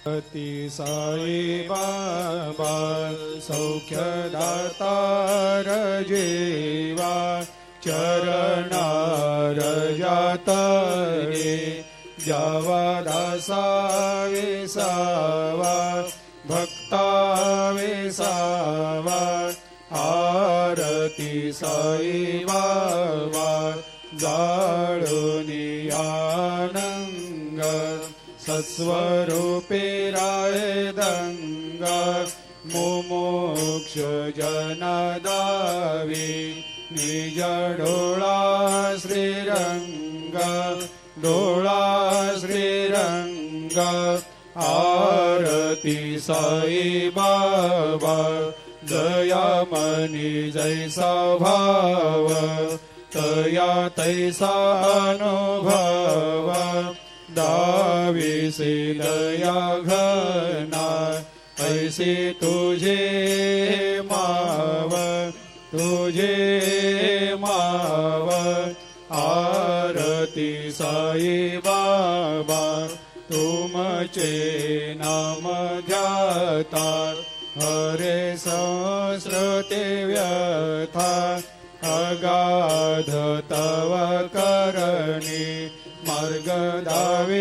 अति साई बाबा सौख्यदातार जेवा चरणार जातरे जावा दासा विसावा भक्ता विसावा आरती साई बाबा जाळुनी आनंग सत्स्वरूपे राय दंग मुमुक्ष जनदावी निज डोळा श्रीरंग डोळा श्रीरंग आरती साई बाबा जया मनी जैसा भाव तया तैसा अनुभव दाविसे दया घना ऐसे तुझे माव आरती साई बाबा तुमचे नाम ध्याता हरे संस्कृते व्यथा अगाध तव करणी मार्ग दावे